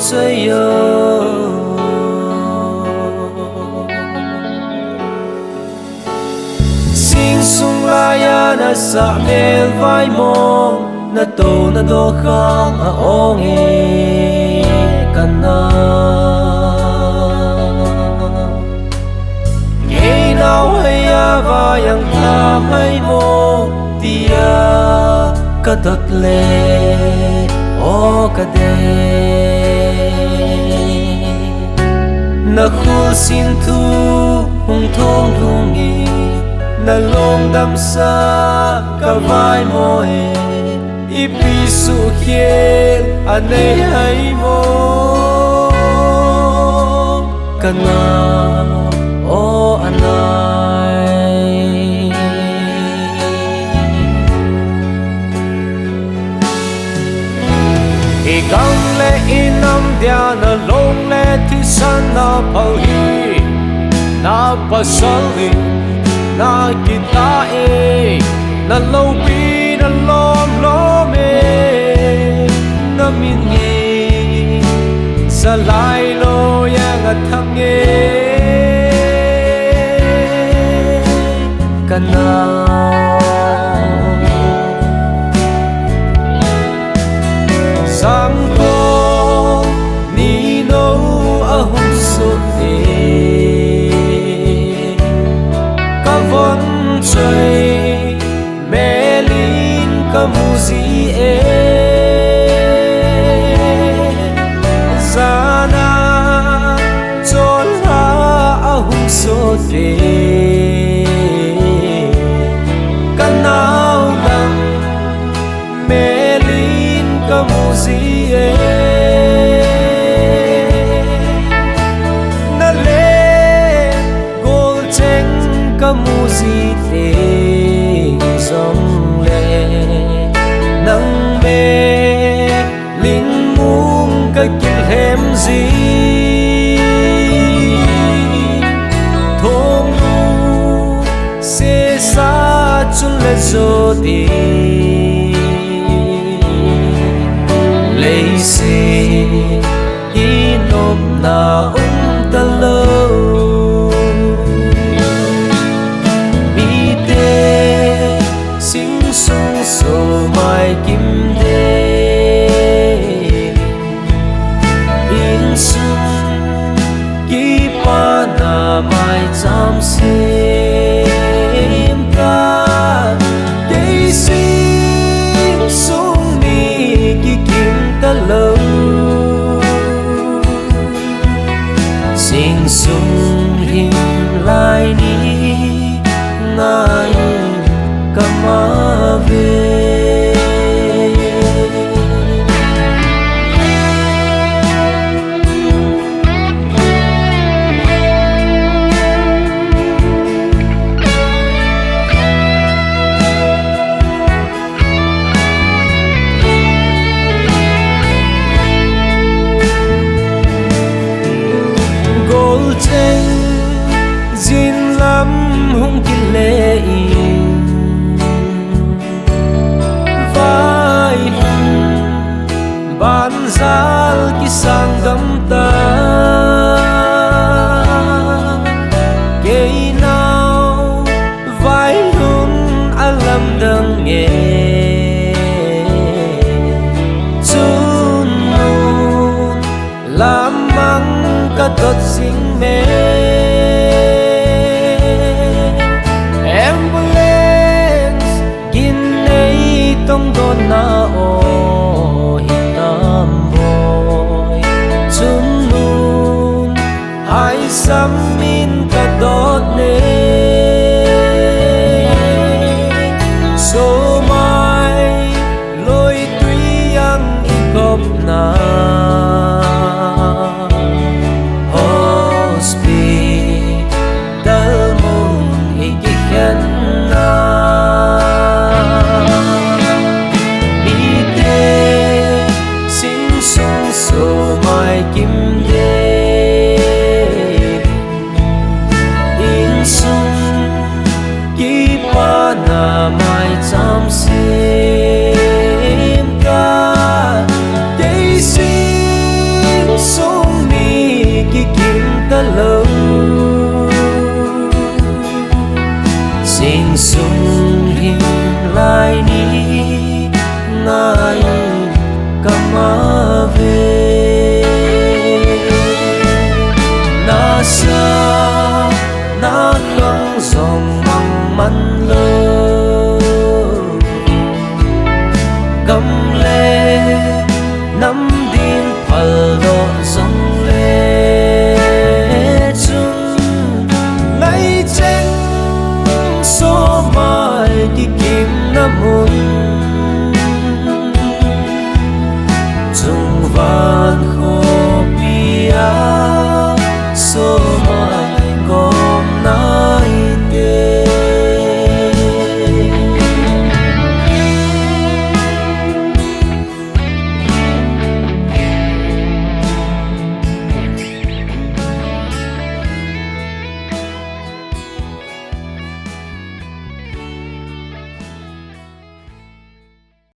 Kavanchoi Sing sung laya na sa mel vai mo na to na do khang a ong e kana Kay nào hay va yang tham hay mo tia ka dot le o ka de na khul sin thu hung thong thung i na long đam sa ka vai mo e ipi su khiel ane hay mo kana o anai e gang le inam dia na long le thi san na phau hi na pasali na kita e na lo pi na lom lom e na min nge sa lai lo yang a thang nge kana sam ko ni no a hung so te Kavanchoi melin kamuzi e zana chola a hung so te kanau dam melin kamuzi e na le gol cheng kamuzi te zong le nang me lin mung ka kil hem zi thong lu se sa chun le zo ti le se hi nop na ta lo so mai kim de in sung ki pa na mai cham se ka de sing sung mi ki kim ta lo sing sung him lai ni nai kama Jin lam hung kile vai ban zal ki sang dam ta ke nào vai hun alam dang nge chun nun lam mang ka tot sing me tông đôn na o hitam boy chun nun hai sam min ka dot ne so mai loi tui yang i kop na hospital mun i ki khan na kim de in sung ki pa na mai cham se ka de sing Xin sung hiền lại ní ngài cầm về na sa na long dòng măng mắn lơ cầm lê nắm điên phật độ dòng lê chung ngày tranh số mai đi kiếm nam mô